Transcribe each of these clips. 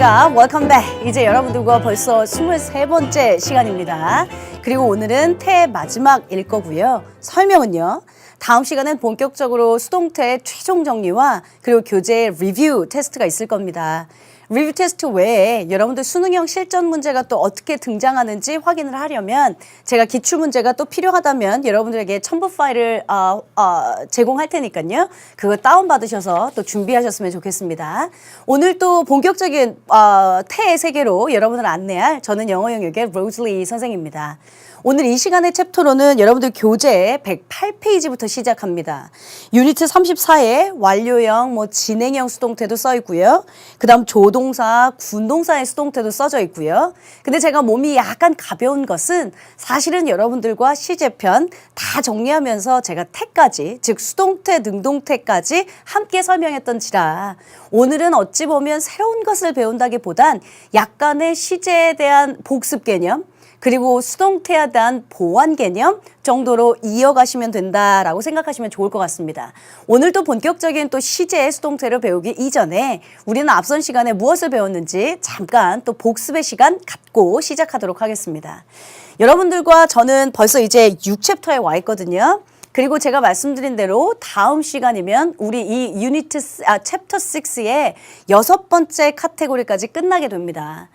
자, welcome back. 이제 여러분들과 벌써 23번째 시간입니다. 그리고 오늘은 태의 마지막일 거고요. 설명은요. 다음 시간엔 본격적으로 수동태 최종 정리와 그리고 교재 리뷰 테스트가 있을 겁니다. 리뷰 테스트 외에 여러분들 수능형 실전 문제가 또 어떻게 등장하는지 확인을 하려면 제가 기출 문제가 또 필요하다면 여러분들에게 첨부 파일을 제공할 테니까요. 그거 다운받으셔서 또 준비하셨으면 좋겠습니다. 오늘 또 본격적인 태의 세계로 여러분을 안내할 저는 영어 영역의 로즐리 선생입니다. 오늘 이 시간의 챕터로는 여러분들 교재 108페이지부터 시작합니다. 유니트 34에 완료형, 진행형 수동태도 써 있고요. 그 다음 조동사, 군동사의 수동태도 써져 있고요. 근데 제가 몸이 약간 가벼운 것은 사실은 여러분들과 시제편 다 정리하면서 제가 태까지, 즉 수동태, 능동태까지 함께 설명했던지라 오늘은 어찌 보면 새로운 것을 배운다기보단 약간의 시제에 대한 복습 개념, 그리고 수동태에 대한 보완 개념 정도로 이어가시면 된다라고 생각하시면 좋을 것 같습니다. 오늘도 본격적인 또 시제의 수동태를 배우기 이전에 우리는 앞선 시간에 무엇을 배웠는지 잠깐 또 복습의 시간 갖고 시작하도록 하겠습니다. 여러분들과 저는 벌써 이제 6챕터에 와 있거든요. 그리고 제가 말씀드린 대로 다음 시간이면 우리 이 유니트 챕터 6의 6번째 카테고리까지 끝나게 됩니다.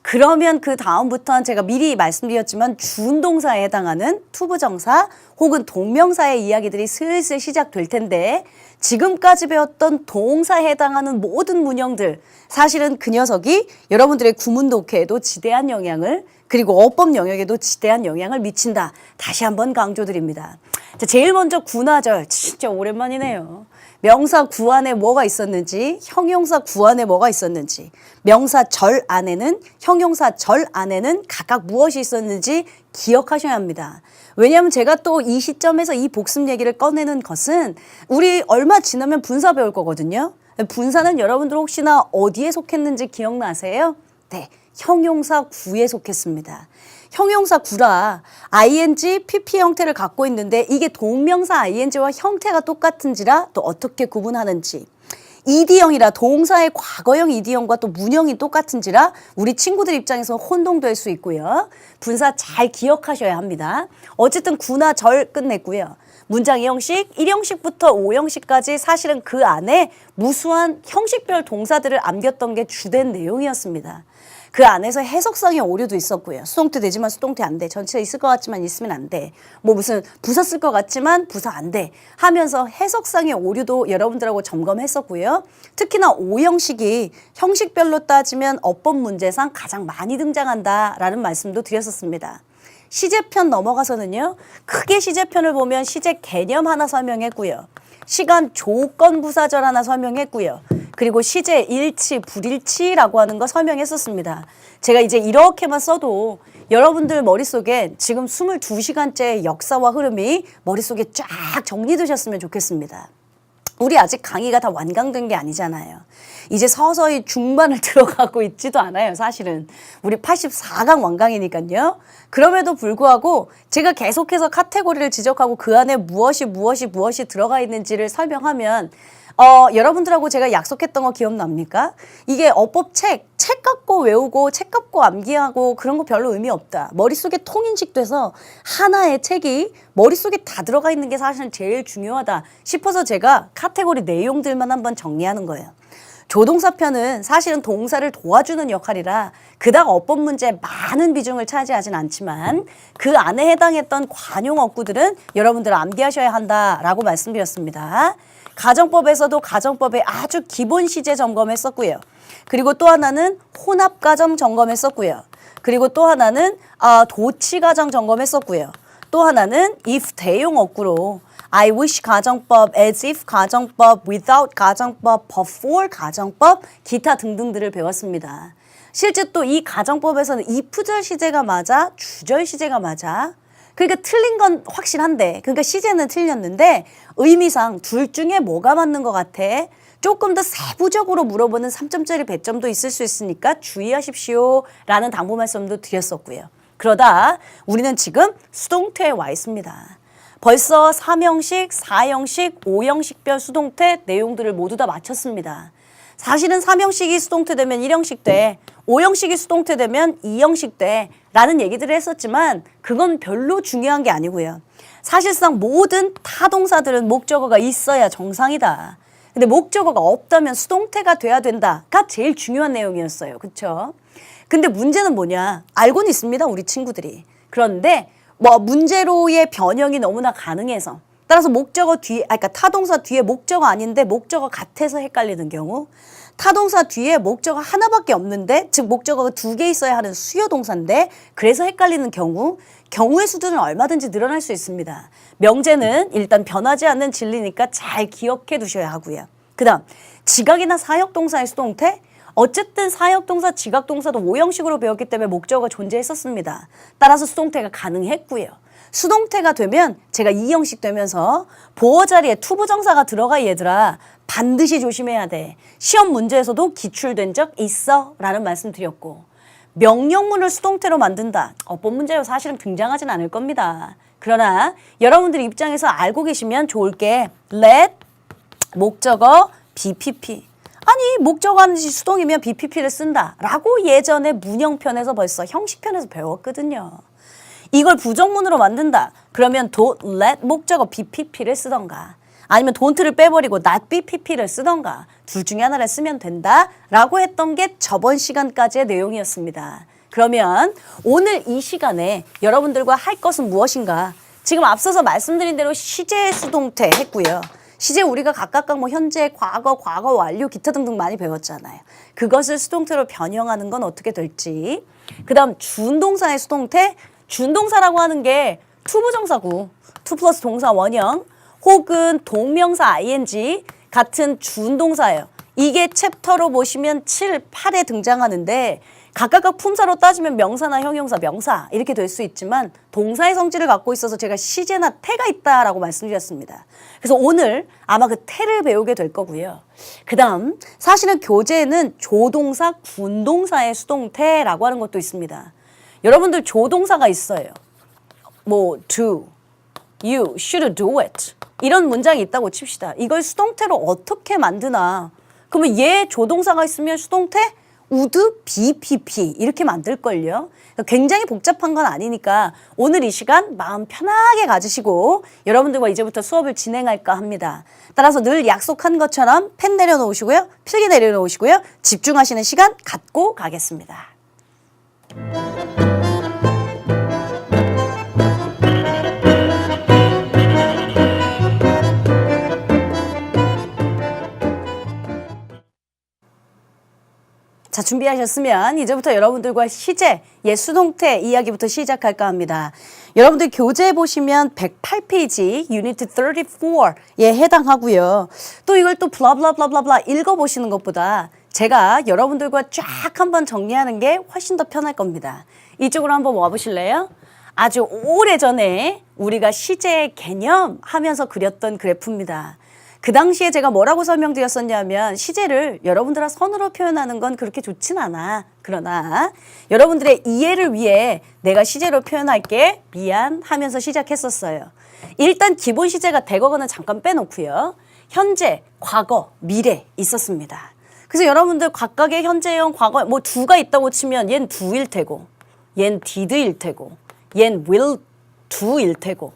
그러면 그 다음부터는 제가 미리 말씀드렸지만 준동사에 해당하는 투부정사 혹은 동명사의 이야기들이 슬슬 시작될 텐데 지금까지 배웠던 동사에 해당하는 모든 문형들 사실은 그 녀석이 여러분들의 구문 독해에도 지대한 영향을 그리고 어법 영역에도 지대한 영향을 미친다. 다시 한번 강조드립니다. 자, 제일 먼저 군화절 진짜 오랜만이네요. 명사 구 안에 뭐가 있었는지, 형용사 구 안에 뭐가 있었는지, 명사 절 안에는, 형용사 절 안에는 각각 무엇이 있었는지 기억하셔야 합니다. 왜냐하면 제가 또 이 시점에서 이 복습 얘기를 꺼내는 것은 우리 얼마 지나면 분사 배울 거거든요. 분사는 여러분들 혹시나 어디에 속했는지 기억나세요? 네, 형용사 구에 속했습니다. 형용사 구라 ing, pp 형태를 갖고 있는데 이게 동명사 ing와 형태가 똑같은지라 또 어떻게 구분하는지 ed형이라 동사의 과거형 ed형과 또 문형이 똑같은지라 우리 친구들 입장에서 혼동될 수 있고요. 분사 잘 기억하셔야 합니다. 어쨌든 구나 절 끝냈고요. 문장 2형식, 1형식부터 5형식까지 사실은 그 안에 무수한 형식별 동사들을 암겼던 게 주된 내용이었습니다. 그 안에서 해석상의 오류도 있었고요. 수동태 되지만 수동태 안 돼. 전치사 있을 것 같지만 있으면 안 돼. 뭐 무슨 부사 쓸 것 같지만 부사 안 돼. 하면서 해석상의 오류도 여러분들하고 점검했었고요. 특히나 5형식이 형식별로 따지면 어법 문제상 가장 많이 등장한다라는 말씀도 드렸었습니다. 시제편 넘어가서는요. 크게 시제편을 보면 시제 개념 하나 설명했고요. 시간 조건 부사절 하나 설명했고요. 그리고 시제 일치, 불일치라고 하는 거 설명했었습니다. 제가 이제 이렇게만 써도 여러분들 머릿속에 지금 22시간째 역사와 흐름이 머릿속에 쫙 정리되셨으면 좋겠습니다. 우리 아직 강의가 다 완강된 게 아니잖아요. 이제 서서히 중반을 들어가고 있지도 않아요, 사실은. 우리 84강 완강이니까요. 그럼에도 불구하고 제가 계속해서 카테고리를 지적하고 그 안에 무엇이 들어가 있는지를 설명하면 여러분들하고 제가 약속했던 거 기억납니까? 이게 어법 책 갖고 외우고 책 갖고 암기하고 그런 거 별로 의미 없다. 머릿속에 통인식돼서 하나의 책이 머릿속에 다 들어가 있는 게 사실 제일 중요하다 싶어서 제가 카테고리 내용들만 한번 정리하는 거예요. 조동사 편은 사실은 동사를 도와주는 역할이라 그닥 어법 문제에 많은 비중을 차지하진 않지만 그 안에 해당했던 관용 어구들은 여러분들 암기하셔야 한다라고 말씀드렸습니다. 가정법에서도 가정법의 아주 기본 시제 점검했었고요. 그리고 또 하나는 혼합가정 점검했었고요. 그리고 또 하나는 도치가정 점검했었고요. 또 하나는 if 대용 어구로 I wish 가정법, as if 가정법, without 가정법, before 가정법, 기타 등등들을 배웠습니다. 실제 또 이 가정법에서는 if절 시제가 맞아, 주절 시제가 맞아. 그러니까 틀린 건 확실한데, 그러니까 시제는 틀렸는데 의미상 둘 중에 뭐가 맞는 것 같아? 조금 더 세부적으로 물어보는 3점짜리 배점도 있을 수 있으니까 주의하십시오 라는 당부 말씀도 드렸었고요. 그러다 우리는 지금 수동태에 와 있습니다. 벌써 3형식, 4형식, 5형식별 수동태 내용들을 모두 다 마쳤습니다. 사실은 3형식이 수동태 되면 1형식 돼. 5형식이 수동태 되면 2형식 돼. 라는 얘기들을 했었지만 그건 별로 중요한 게 아니고요. 사실상 모든 타동사들은 목적어가 있어야 정상이다. 근데 목적어가 없다면 수동태가 돼야 된다가 제일 중요한 내용이었어요. 그렇죠? 근데 문제는 뭐냐? 알고는 있습니다. 우리 친구들이. 그런데 뭐 문제로의 변형이 너무나 가능해서 따라서 목적어 뒤에 그러니까 타동사 뒤에 목적어 아닌데 목적어 같아서 헷갈리는 경우, 타동사 뒤에 목적어 하나밖에 없는데 즉 목적어가 2개 있어야 하는 수요 동사인데 그래서 헷갈리는 경우의 수준은 얼마든지 늘어날 수 있습니다. 명제는 일단 변하지 않는 진리니까 잘 기억해 두셔야 하고요. 그다음 지각이나 사역동사의 수동태, 어쨌든 사역동사, 지각동사도 5형식으로 배웠기 때문에 목적어가 존재했었습니다. 따라서 수동태가 가능했고요. 수동태가 되면 제가 2형식 되면서 보어 자리에 투부정사가 들어가 얘들아 반드시 조심해야 돼. 시험 문제에서도 기출된 적 있어 라는 말씀 드렸고, 명령문을 수동태로 만든다. 어법 문제로 사실은 등장하진 않을 겁니다. 그러나 여러분들 입장에서 알고 계시면 좋을 게 let 목적어 BPP. 아니 목적어 하는 시 수동이면 BPP를 쓴다 라고 예전에 문형편에서 벌써 형식편에서 배웠거든요. 이걸 부정문으로 만든다. 그러면 don't let 목적어 BPP를 쓰던가 아니면 don't를 빼버리고 not BPP를 쓰던가 둘 중에 하나를 쓰면 된다라고 했던 게 저번 시간까지의 내용이었습니다. 그러면 오늘 이 시간에 여러분들과 할 것은 무엇인가? 지금 앞서서 말씀드린 대로 시제 수동태 했고요. 시제 우리가 각각 뭐 현재, 과거, 과거 완료, 기타 등등 많이 배웠잖아요. 그것을 수동태로 변형하는 건 어떻게 될지. 그 다음 준동사의 수동태. 준동사라고 하는 게 투부정사구, 투 플러스 동사 원형 혹은 동명사 ing 같은 준동사예요. 이게 챕터로 보시면 7, 8에 등장하는데 각각 품사로 따지면 명사나 형용사, 명사 이렇게 될 수 있지만 동사의 성질을 갖고 있어서 제가 시제나 태가 있다라고 말씀드렸습니다. 그래서 오늘 아마 그 태를 배우게 될 거고요. 그 다음 사실은 교재에는 조동사, 군동사의 수동태라고 하는 것도 있습니다. 여러분들 조동사가 있어요. 뭐 do, you should do it 이런 문장이 있다고 칩시다. 이걸 수동태로 어떻게 만드나? 그러면 얘 조동사가 있으면 수동태 would BPP 이렇게 만들걸요. 굉장히 복잡한 건 아니니까 오늘 이 시간 마음 편하게 가지시고 여러분들과 이제부터 수업을 진행할까 합니다. 따라서 늘 약속한 것처럼 펜 내려놓으시고요. 필기 내려놓으시고요. 집중하시는 시간 갖고 가겠습니다. 자, 준비하셨으면 이제부터 여러분들과 시제, 수동태 이야기부터 시작할까 합니다. 여러분들 교재 보시면 108페이지 유니트 34에 해당하고요. 또 이걸 또 블라블라블라블라 읽어보시는 것보다 제가 여러분들과 쫙 한번 정리하는 게 훨씬 더 편할 겁니다. 이쪽으로 한번 와보실래요? 아주 오래전에 우리가 시제의 개념 하면서 그렸던 그래프입니다. 그 당시에 제가 뭐라고 설명드렸었냐면 시제를 여러분들과 선으로 표현하는 건 그렇게 좋진 않아. 그러나 여러분들의 이해를 위해 내가 시제로 표현할게 미안 하면서 시작했었어요. 일단 기본 시제가 대거거는 잠깐 빼놓고요. 현재, 과거, 미래 있었습니다. 그래서 여러분들 각각의 현재형, 과거 뭐 do가 있다고 치면 얜 do일 테고 얜 did일 테고 얜 will do일 테고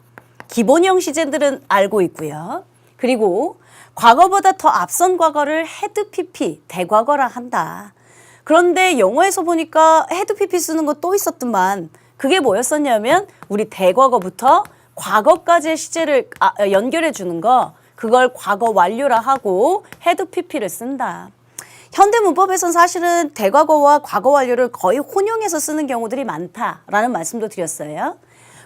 기본형 시제들은 알고 있고요. 그리고 과거보다 더 앞선 과거를 had pp, 대과거라 한다. 그런데 영어에서 보니까 had pp 쓰는 거 또 있었더만 그게 뭐였었냐면 우리 대과거부터 과거까지의 시제를 연결해 주는 거 그걸 과거 완료라 하고 had pp를 쓴다. 현대문법에선 사실은 대과거와 과거 완료를 거의 혼용해서 쓰는 경우들이 많다라는 말씀도 드렸어요.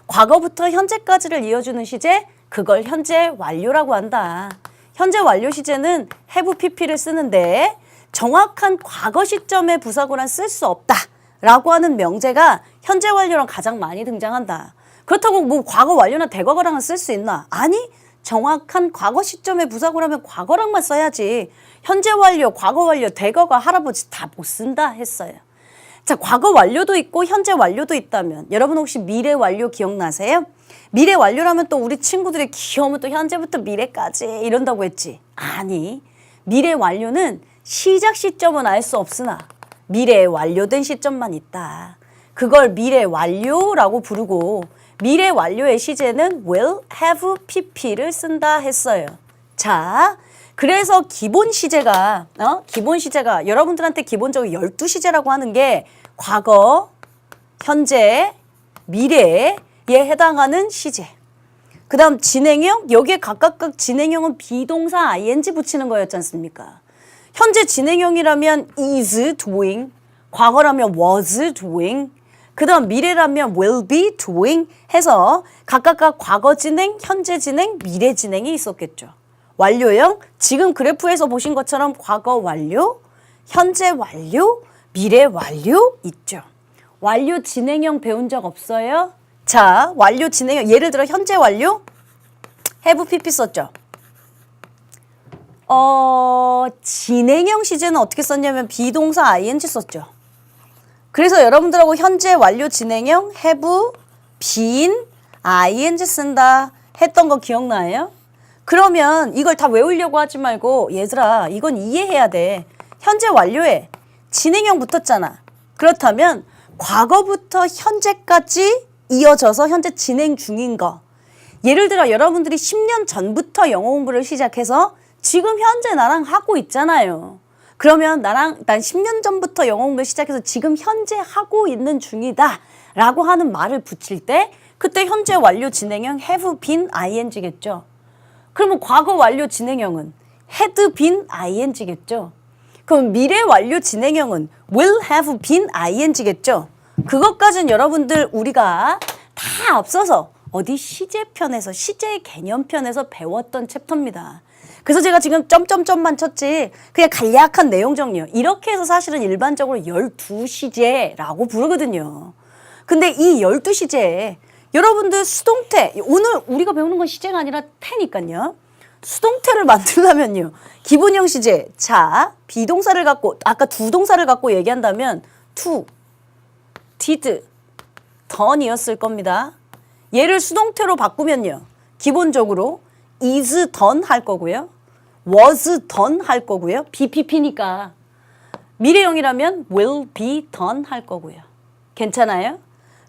과거부터 현재까지를 이어주는 시제 그걸 현재 완료라고 한다. 현재 완료 시제는 have pp를 쓰는데 정확한 과거 시점의 부사구란 쓸 수 없다라고 하는 명제가 현재 완료랑 가장 많이 등장한다. 그렇다고 뭐 과거 완료나 대과거랑은 쓸 수 있나? 아니, 정확한 과거 시점의 부사구라면 과거랑만 써야지. 현재 완료, 과거 완료, 대과거, 할아버지 다 못 쓴다 했어요. 자, 과거 완료도 있고 현재 완료도 있다면 여러분 혹시 미래 완료 기억나세요? 미래 완료라면 또 우리 친구들의 귀여우면 또 현재부터 미래까지 이런다고 했지. 아니, 미래 완료는 시작 시점은 알 수 없으나 미래에 완료된 시점만 있다. 그걸 미래 완료라고 부르고 미래 완료의 시제는 will have pp를 쓴다 했어요. 자, 그래서 기본 시제가 여러분들한테 기본적으로 12시제라고 하는 게 과거, 현재, 미래에 해당하는 시제. 그 다음 진행형, 여기에 각각 진행형은 비동사 ing 붙이는 거였지 않습니까? 현재 진행형이라면 is doing, 과거라면 was doing, 그 다음 미래라면 will be doing 해서 각각 과거 진행, 현재 진행, 미래 진행이 있었겠죠. 완료형, 지금 그래프에서 보신 것처럼 과거 완료, 현재 완료, 미래 완료 있죠. 완료 진행형 배운 적 없어요? 자, 완료 진행형, 예를 들어 현재 완료, have pp 썼죠. 진행형 시제는 어떻게 썼냐면 비동사 ing 썼죠. 그래서 여러분들하고 현재 완료 진행형 have been ing 쓴다 했던 거 기억나요? 그러면 이걸 다 외우려고 하지 말고 얘들아 이건 이해해야 돼. 현재 완료에 진행형 붙었잖아. 그렇다면 과거부터 현재까지 이어져서 현재 진행 중인 거. 예를 들어 여러분들이 10년 전부터 영어 공부를 시작해서 지금 현재 나랑 하고 있잖아요. 그러면 난 10년 전부터 영어 공부를 시작해서 지금 현재 하고 있는 중이다 라고 하는 말을 붙일 때 그때 현재 완료 진행형 have been ing겠죠. 그러면 과거 완료 진행형은 had been ing겠죠. 그럼 미래 완료 진행형은 will have been ing겠죠. 그것까지는 여러분들 우리가 다 앞서서 어디 시제편에서 시제 개념편에서 배웠던 챕터입니다. 그래서 제가 지금 점점점만 쳤지 그냥 간략한 내용 정리요. 이렇게 해서 사실은 일반적으로 12시제라고 부르거든요. 근데 이 12시제에 여러분들 수동태, 오늘 우리가 배우는 건 시제가 아니라 태니까요. 수동태를 만들려면요. 기본형 시제, 자, 비동사를 갖고 아까 두 동사를 갖고 얘기한다면 to, did, done이었을 겁니다. 얘를 수동태로 바꾸면요. 기본적으로 is done 할 거고요. was done 할 거고요. BPP니까. 미래형이라면 will be done 할 거고요. 괜찮아요?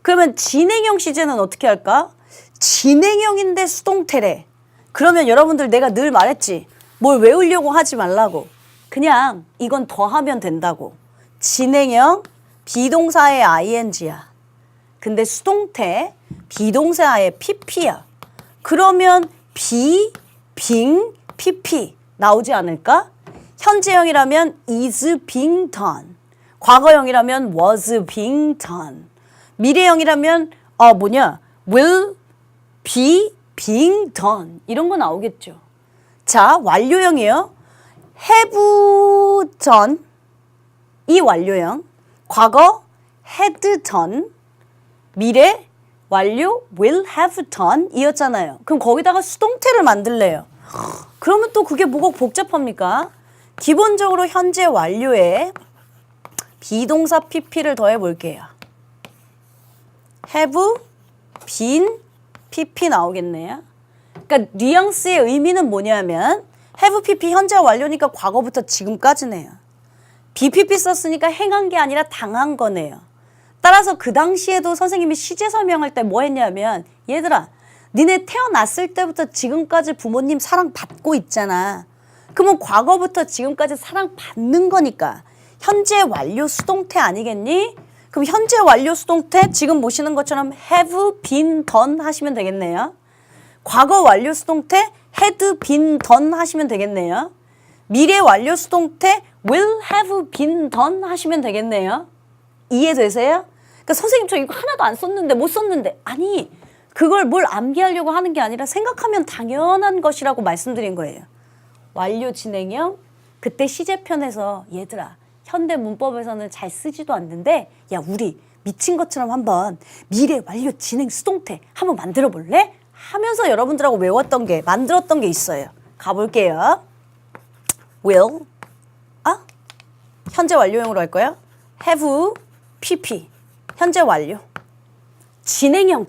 그러면 진행형 시제는 어떻게 할까? 진행형인데 수동태래. 그러면 여러분들 내가 늘 말했지. 뭘 외우려고 하지 말라고. 그냥 이건 더하면 된다고. 진행형 비동사의 ing야. 근데 수동태 비동사의 pp야. 그러면 be, being, pp 나오지 않을까? 현재형이라면 is being done. 과거형이라면 was being done. 미래형이라면 will be being done. 이런 거 나오겠죠. 자, 완료형이에요. have done 이 완료형. 과거 had done. 미래 완료 will have done 이었잖아요. 그럼 거기다가 수동태를 만들래요. 그러면 또 그게 뭐가 복잡합니까? 기본적으로 현재 완료에 비동사 pp를 더해 볼게요. have been pp 나오겠네요. 그러니까 뉘앙스의 의미는 뭐냐면 have pp 현재 완료니까 과거부터 지금까지네요. bpp 썼으니까 행한 게 아니라 당한 거네요. 따라서 그 당시에도 선생님이 시제 설명할 때 뭐 했냐면 얘들아 니네 태어났을 때부터 지금까지 부모님 사랑받고 있잖아. 그러면 과거부터 지금까지 사랑받는 거니까 현재 완료 수동태 아니겠니? 그럼 현재 완료 수동태 지금 보시는 것처럼 have been done 하시면 되겠네요. 과거 완료 수동태 had been done 하시면 되겠네요. 미래 완료 수동태 will have been done 하시면 되겠네요. 이해되세요? 그러니까 선생님 저 이거 하나도 안 썼는데 못 썼는데 아니 그걸 뭘 암기하려고 하는 게 아니라 생각하면 당연한 것이라고 말씀드린 거예요. 완료 진행형 그때 시제편에서 얘들아 현대 문법에서는 잘 쓰지도 않는데 야 우리 미친 것처럼 한번 미래 완료 진행 수동태 한번 만들어 볼래? 하면서 여러분들하고 외웠던 게 만들었던 게 있어요. 가볼게요. will 현재 완료형으로 할 거야. have pp 현재 완료. 진행형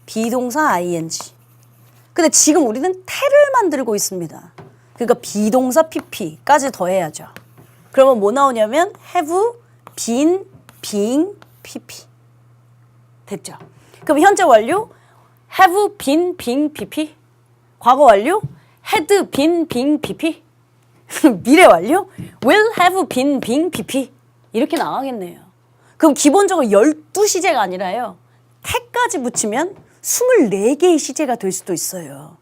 비동사 ing. 근데 지금 우리는 태를 만들고 있습니다. 그러니까 비동사 pp까지 더해야죠. 그러면 뭐 나오냐면 have, been, being, pp. 됐죠? 그럼 현재 완료 have been, being, pp. 과거 완료 had been, being, pp. 미래 완료 will have been, being, pp. 이렇게 나가겠네요. 그럼 기본적으로 12시제가 아니라요. 태까지 붙이면 24개의 시제가 될 수도 있어요.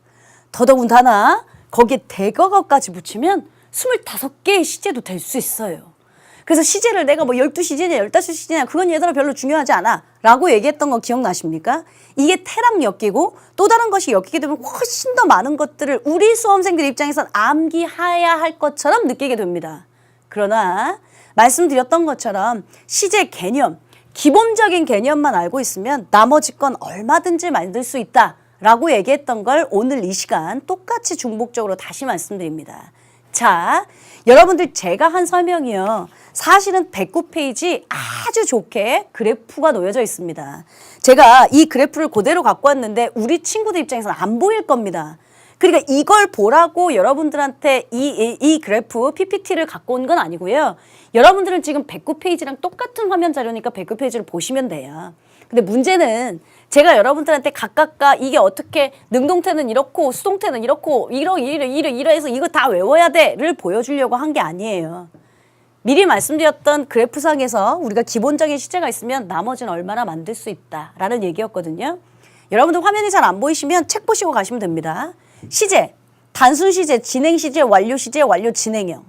더더군다나 거기에 대거거까지 붙이면 25개의 시제도 될 수 있어요. 그래서 시제를 내가 뭐 12시제냐 15시제냐 그건 얘들아 별로 중요하지 않아 라고 얘기했던 거 기억나십니까? 이게 태랑 엮이고 또 다른 것이 엮이게 되면 훨씬 더 많은 것들을 우리 수험생들 입장에선 암기해야 할 것처럼 느끼게 됩니다. 그러나 말씀드렸던 것처럼 시제 개념, 기본적인 개념만 알고 있으면 나머지 건 얼마든지 만들 수 있다 라고 얘기했던 걸 오늘 이 시간 똑같이 중복적으로 다시 말씀드립니다. 자, 여러분들 제가 한 설명이요. 사실은 109페이지 아주 좋게 그래프가 놓여져 있습니다. 제가 이 그래프를 그대로 갖고 왔는데 우리 친구들 입장에서는 안 보일 겁니다. 그러니까 이걸 보라고 여러분들한테 이 그래프 PPT를 갖고 온 건 아니고요. 여러분들은 지금 109페이지랑 똑같은 화면 자료니까 109페이지를 보시면 돼요. 근데 문제는 제가 여러분들한테 각각가 이게 어떻게 능동태는 이렇고 수동태는 이렇고 이러해서 이거 다 외워야 돼를 보여주려고 한 게 아니에요. 미리 말씀드렸던 그래프상에서 우리가 기본적인 시제가 있으면 나머지는 얼마나 만들 수 있다라는 얘기였거든요. 여러분들 화면이 잘 안 보이시면 책 보시고 가시면 됩니다. 시제, 단순 시제, 진행 시제, 완료 시제, 완료 진행형.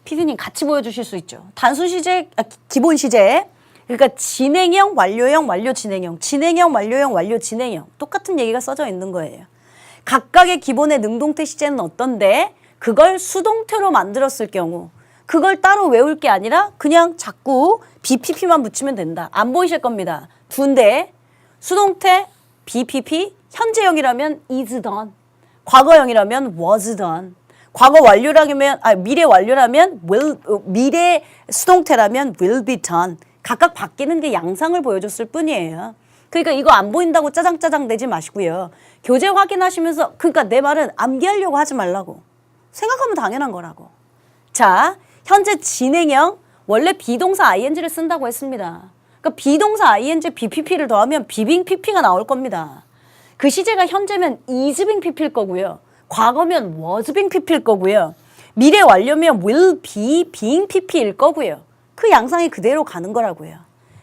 피디님 같이 보여주실 수 있죠. 단순 시제, 기본 시제. 그러니까 진행형, 완료형, 완료 진행형. 진행형, 완료형, 완료 진행형. 똑같은 얘기가 써져 있는 거예요. 각각의 기본의 능동태 시제는 어떤데 그걸 수동태로 만들었을 경우 그걸 따로 외울 게 아니라 그냥 자꾸 BPP만 붙이면 된다. 안 보이실 겁니다. 두인데 수동태 BPP, 현재형이라면 is done, 과거형이라면 was done, 과거 완료라면 미래 완료라면 미래 수동태라면 will be done. 각각 바뀌는 게 양상을 보여줬을 뿐이에요. 그러니까 이거 안 보인다고 짜장짜장 내지 마시고요. 교재 확인하시면서 그러니까 내 말은 암기하려고 하지 말라고. 생각하면 당연한 거라고. 자, 현재 진행형 원래 비동사 ing를 쓴다고 했습니다. 그러니까 비동사 ing BPP를 더하면 being pp가 나올 겁니다. 그 시제가 현재면 is being pp일 거고요. 과거면 was being pp일 거고요. 미래 완료면 will be being pp일 거고요. 그 양상이 그대로 가는 거라고요.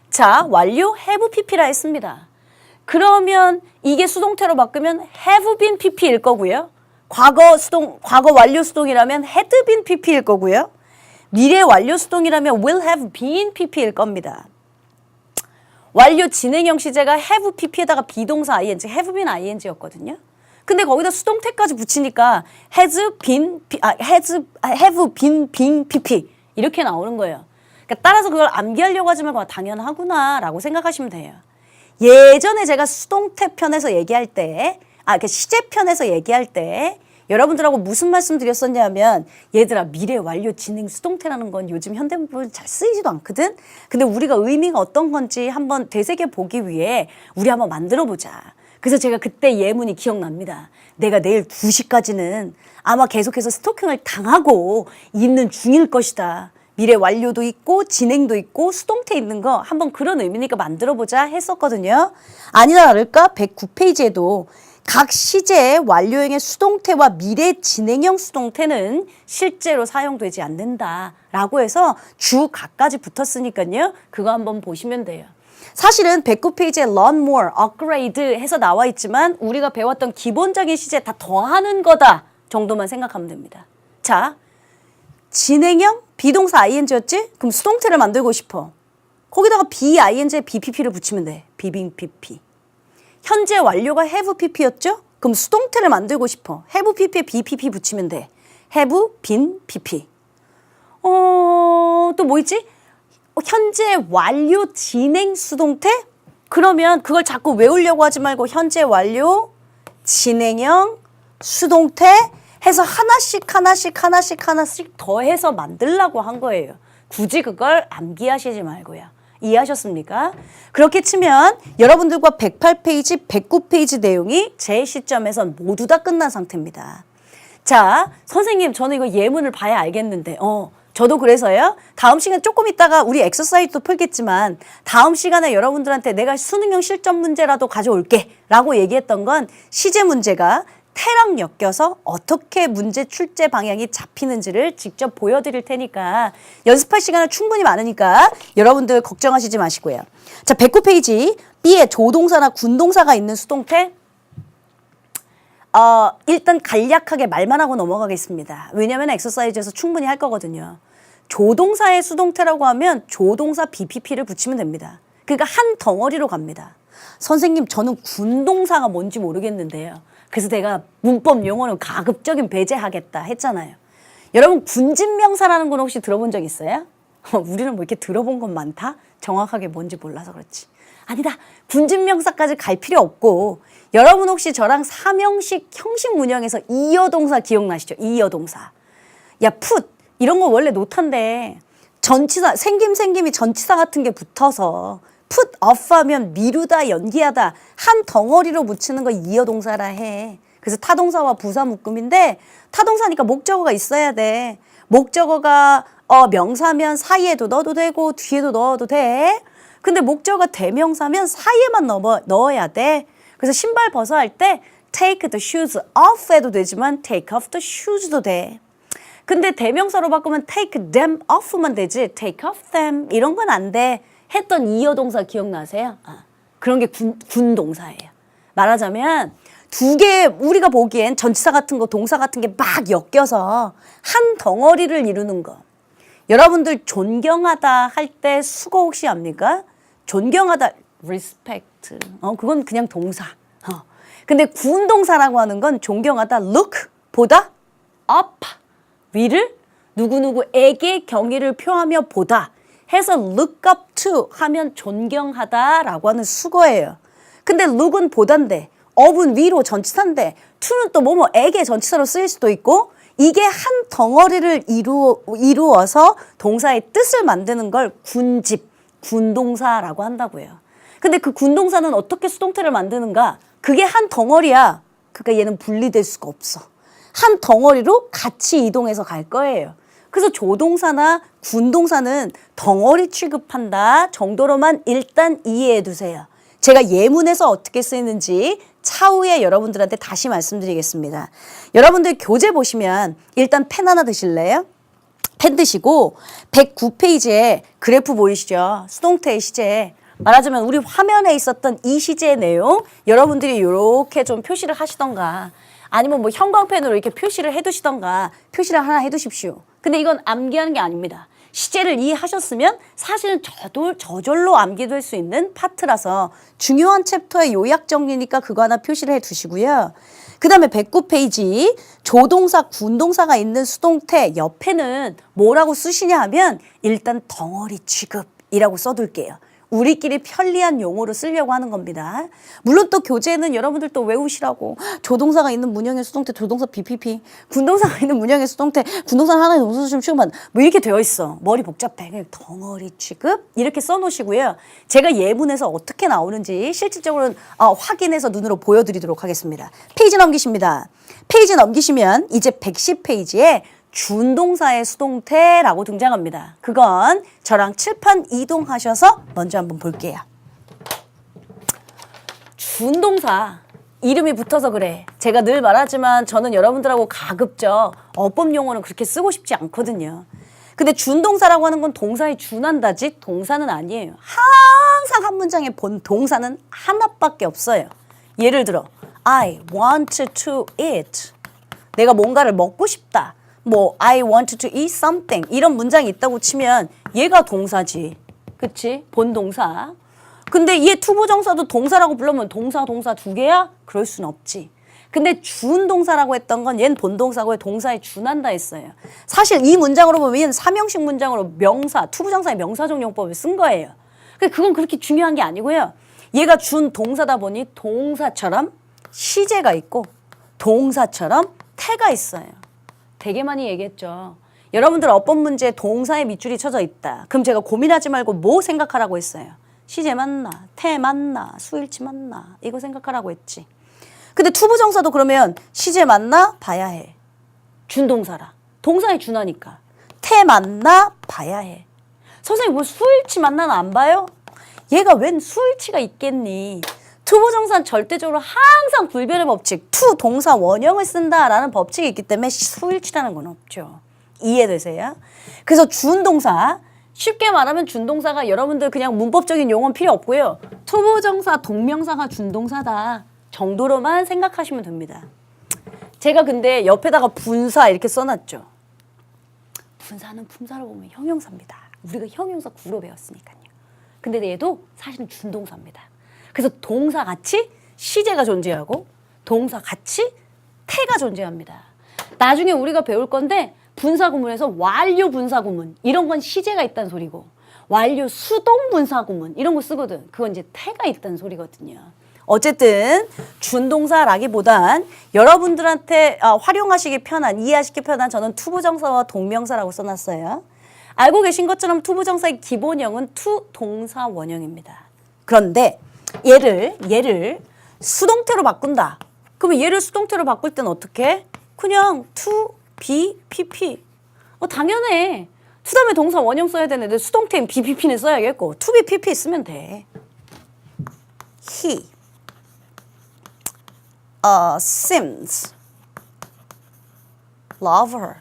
자, 완료 have pp라 했습니다. 그러면 이게 수동태로 바꾸면 have been pp일 거고요. 과거 완료 수동이라면 had been pp일 거고요. 미래 완료 수동이라면 will have been pp일 겁니다. 완료 진행형 시제가 have pp에다가 비동사 ing, have been ing였거든요. 근데 거기다 수동태까지 붙이니까 have been being pp 이렇게 나오는 거예요. 그러니까 따라서 그걸 암기하려고 하지 말고 당연하구나 라고 생각하시면 돼요. 예전에 제가 수동태 편에서 얘기할 때, 그 시제 편에서 얘기할 때 여러분들하고 무슨 말씀 드렸었냐면 얘들아 미래 완료 진행 수동태라는 건 요즘 현대문법은 잘 쓰이지도 않거든. 근데 우리가 의미가 어떤 건지 한번 되새겨 보기 위해 우리 한번 만들어 보자. 그래서 제가 그때 예문이 기억납니다. 내가 내일 2시까지는 아마 계속해서 스토킹을 당하고 있는 중일 것이다. 미래 완료도 있고 진행도 있고 수동태 있는 거 한번 그런 의미니까 만들어 보자 했었거든요. 아니나 다를까 109페이지에도 각 시제의 완료형의 수동태와 미래 진행형 수동태는 실제로 사용되지 않는다라고 해서 주 각까지 붙었으니까요. 그거 한번 보시면 돼요. 사실은 109페이지에 learn more, upgrade 해서 나와 있지만 우리가 배웠던 기본적인 시제 다 더하는 거다 정도만 생각하면 됩니다. 자, 진행형 비동사 ing였지? 그럼 수동태를 만들고 싶어. 거기다가 be-ing, bpp를 붙이면 돼. being pp. 현재 완료가 have pp였죠? 그럼 수동태를 만들고 싶어. have pp에 bpp 붙이면 돼. have been pp. 또 뭐 있지? 현재 완료 진행 수동태? 그러면 그걸 자꾸 외우려고 하지 말고 현재 완료 진행형 수동태 해서 하나씩 더해서 만들라고 한 거예요. 굳이 그걸 암기하시지 말고요. 이해하셨습니까? 그렇게 치면 여러분들과 108페이지, 109페이지 내용이 제 시점에선 모두 다 끝난 상태입니다. 자, 선생님, 저는 이거 예문을 봐야 알겠는데, 저도 그래서요. 다음 시간 조금 있다가 우리 엑서사이즈도 풀겠지만 다음 시간에 여러분들한테 내가 수능형 실전 문제라도 가져올게 라고 얘기했던 건 시제 문제가 태랑 엮여서 어떻게 문제 출제 방향이 잡히는지를 직접 보여드릴 테니까 연습할 시간은 충분히 많으니까 여러분들 걱정하시지 마시고요. 자, 109페이지 B에 조동사나 군동사가 있는 수동태 일단 간략하게 말만 하고 넘어가겠습니다. 왜냐하면 엑서사이즈에서 충분히 할 거거든요. 조동사의 수동태라고 하면 조동사 BPP를 붙이면 됩니다. 그러니까 한 덩어리로 갑니다. 선생님, 저는 군동사가 뭔지 모르겠는데요. 그래서 내가 문법 용어는 가급적인 배제하겠다 했잖아요. 여러분, 군진명사라는 건 혹시 들어본 적 있어요? 우리는 뭐 이렇게 들어본 건 많다? 정확하게 뭔지 몰라서 그렇지. 아니다. 군진명사까지 갈 필요 없고 여러분 혹시 저랑 삼형식 형식 문형에서 이어동사 기억나시죠? 이어동사. 야, 풋 이런 거 원래 노탄데 전치사 생김이 전치사 같은 게 붙어서 put off 하면 미루다 연기하다 한 덩어리로 붙이는 거 이어동사라 해. 그래서 타동사와 부사 묶음인데 타동사니까 목적어가 있어야 돼. 목적어가 명사면 사이에도 넣어도 되고 뒤에도 넣어도 돼. 근데 목적어가 대명사면 사이에만 넣어야 돼. 그래서 신발 벗어 할 때 take the shoes off 해도 되지만 take off the shoes도 돼. 근데 대명사로 바꾸면 take them off만 되지 take off them 이런 건 안 돼. 했던 이어동사 기억나세요? 그런 게 군동사예요. 말하자면 두 개 우리가 보기엔 전치사 같은 거 동사 같은 게 막 엮여서 한 덩어리를 이루는 거. 여러분들 존경하다 할 때 수거 혹시 압니까? 존경하다 respect. 그건 그냥 동사. 근데 군동사라고 하는 건 존경하다 look 보다 up 위를 누구누구에게 경의를 표하며 보다 해서 look up to 하면 존경하다라고 하는 수거예요. 근데 look은 보단데 up은 위로 전치사인데 to는 또 뭐뭐에게 전치사로 쓰일 수도 있고 이게 한 덩어리를 이루어서 동사의 뜻을 만드는 걸 군집, 군동사라고 한다고요. 근데 그 군동사는 어떻게 수동태를 만드는가? 그게 한 덩어리야. 그러니까 얘는 분리될 수가 없어. 한 덩어리로 같이 이동해서 갈 거예요. 그래서 조동사나 군동사는 덩어리 취급한다 정도로만 일단 이해해 두세요. 제가 예문에서 어떻게 쓰이는지 차후에 여러분들한테 다시 말씀드리겠습니다. 여러분들 교재 보시면 일단 펜 하나 드실래요? 펜 드시고 109페이지에 그래프 보이시죠? 수동태의 시제. 말하자면 우리 화면에 있었던 이 시제의 내용 여러분들이 이렇게 좀 표시를 하시던가 아니면 뭐 형광펜으로 이렇게 표시를 해두시던가 표시를 하나 해두십시오. 근데 이건 암기하는 게 아닙니다. 시제를 이해하셨으면 사실은 저절로 암기될 수 있는 파트라서 중요한 챕터의 요약 정리니까 그거 하나 표시를 해두시고요. 그 다음에 109페이지 조동사, 군동사가 있는 수동태 옆에는 뭐라고 쓰시냐 하면 일단 덩어리 취급이라고 써둘게요. 우리끼리 편리한 용어로 쓰려고 하는 겁니다. 물론 또 교재에는 여러분들 또 외우시라고 조동사가 있는 문형의 수동태 조동사 BPP 군동사가 있는 문형의 수동태 군동사 하나의 동사 좀 취급한 뭐 이렇게 되어 있어. 머리 복잡해. 그냥 덩어리 취급 이렇게 써놓으시고요. 제가 예문에서 어떻게 나오는지 실질적으로는 확인해서 눈으로 보여드리도록 하겠습니다. 페이지 넘기십니다. 페이지 넘기시면 이제 110페이지에 준동사의 수동태라고 등장합니다. 그건 저랑 칠판 이동하셔서 먼저 한번 볼게요. 준동사 이름이 붙어서 그래. 제가 늘 말하지만 저는 여러분들하고 가급적 어법 용어는 그렇게 쓰고 싶지 않거든요. 근데 준동사라고 하는 건 동사에 준한다지 동사는 아니에요. 항상 한 문장에 본 동사는 하나밖에 없어요. 예를 들어 I want to eat. 내가 뭔가를 먹고 싶다. 뭐 I want to eat something 이런 문장이 있다고 치면 얘가 동사지. 그치? 본동사. 근데 얘 투부정사도 동사라고 불러면 동사 두 개야? 그럴 순 없지. 근데 준동사라고 했던 건 얘는 본동사고 동사에 준한다 했어요. 사실 이 문장으로 보면 얘는 삼형식 문장으로 명사, 투부정사의 명사정용법을 쓴 거예요. 그건 그렇게 중요한 게 아니고요. 얘가 준동사다 보니 동사처럼 시제가 있고 동사처럼 태가 있어요. 되게 많이 얘기했죠. 여러분들 어법 문제에 동사의 밑줄이 쳐져 있다. 그럼 제가 고민하지 말고 뭐 생각하라고 했어요? 시제 맞나? 태 맞나? 수일치 맞나? 이거 생각하라고 했지. 근데 투부정사도 그러면 시제 맞나? 봐야 해. 준동사라. 동사에 준하니까. 태 만나 봐야 해. 선생님 뭐 수일치 만나는 안 봐요? 얘가 웬 수일치가 있겠니? 투부정사는 절대적으로 항상 불변의 법칙, 투 동사 원형을 쓴다라는 법칙이 있기 때문에 수일치라는 건 없죠. 이해되세요? 그래서 준동사, 쉽게 말하면 준동사가 여러분들 그냥 문법적인 용어는 필요 없고요. 투부정사, 동명사가 준동사다 정도로만 생각하시면 됩니다. 제가 근데 옆에다가 분사 이렇게 써놨죠. 분사는 품사를 보면 형용사입니다. 우리가 형용사 구로 배웠으니까요. 근데 얘도 사실은 준동사입니다. 그래서 동사 같이 시제가 존재하고 동사 같이 태가 존재합니다. 나중에 우리가 배울 건데 분사구문에서 완료 분사구문 이런 건 시제가 있다는 소리고 완료 수동 분사구문 이런 거 쓰거든. 그건 이제 태가 있다는 소리거든요. 어쨌든 준동사라기보단 여러분들한테 활용하시기 편한, 이해하시기 편한 저는 투부정사와 동명사라고 써놨어요. 알고 계신 것처럼 투부정사의 기본형은 투동사 원형입니다. 그런데 얘를 수동태로 바꾼다. 그러면 얘를 수동태로 바꿀 때는 어떻게? 그냥 to, be, pp. 당연해. to 다음에 동사 원형 써야 되는데 수동태인 be, pp는 써야겠고 to, be, pp 쓰면 돼. He seems love her.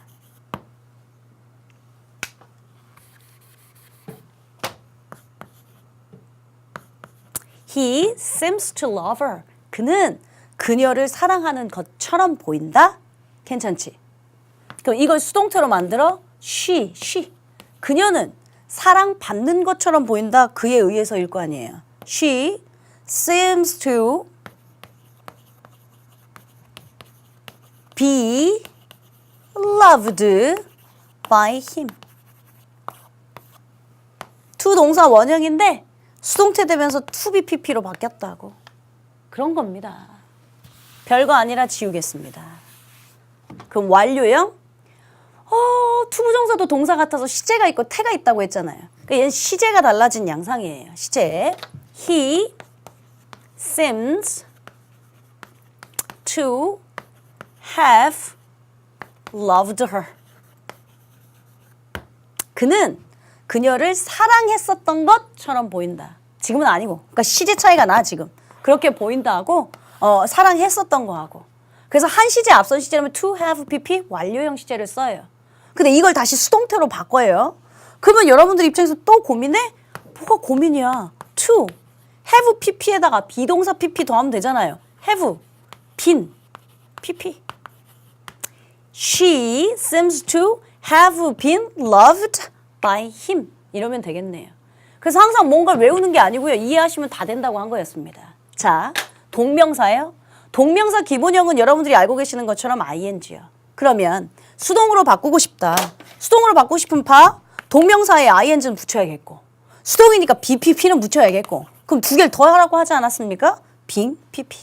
He seems to love her. 그는 그녀를 사랑하는 것처럼 보인다? 괜찮지? 그럼 이걸 수동태로 만들어 she. 그녀는 사랑받는 것처럼 보인다. 그에 의해서일 거 아니에요. She seems to be loved by him. to 동사 원형인데 수동태 되면서 to be pp로 바뀌었다고. 그런 겁니다. 별거 아니라 지우겠습니다. 그럼 완료형? 투부정사도 동사 같아서 시제가 있고 태가 있다고 했잖아요. 그러니까 얘는 시제가 달라진 양상이에요. 시제. He seems to have loved her. 그는 그녀를 사랑했었던 것처럼 보인다. 지금은 아니고. 그러니까 시제 차이가 나 지금. 그렇게 보인다 하고 사랑했었던 거 하고. 그래서 한 시제 앞선 시제라면 to have pp 완료형 시제를 써요. 근데 이걸 다시 수동태로 바꿔요. 그러면 여러분들 입장에서 또 고민해? 뭐가 고민이야? to have pp에다가 비동사 pp 더하면 되잖아요. have been pp. She seems to have been loved by him. 이러면 되겠네요. 그래서 항상 뭔가를 외우는 게 아니고요. 이해하시면 다 된다고 한 거였습니다. 자, 동명사예요. 동명사 기본형은 여러분들이 알고 계시는 것처럼 ing요. 그러면 수동으로 바꾸고 싶다. 수동으로 바꾸고 싶은 파 동명사에 ing는 붙여야겠고 수동이니까 bpp는 붙여야겠고 그럼 두 개를 더 하라고 하지 않았습니까? being pp.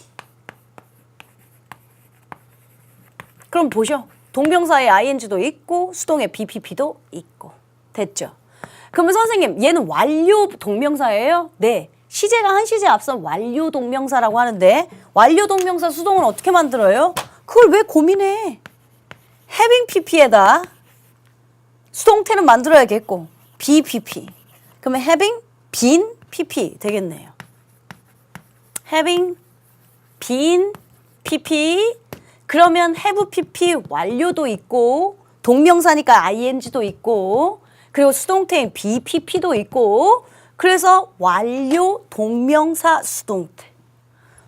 그럼 보셔. 동명사에 ing도 있고 수동에 bpp도 있고. 됐죠? 그러면 선생님 얘는 완료 동명사예요? 네. 시제가 한 시제 앞선 완료 동명사라고 하는데 완료 동명사 수동을 어떻게 만들어요? 그걸 왜 고민해? having pp에다 수동태는 만들어야겠고 be pp. 그러면 having been pp 되겠네요. having been pp. 그러면 have pp 완료도 있고 동명사니까 ing도 있고 그리고 수동태인 be pp도 있고 그래서 완료 동명사 수동태.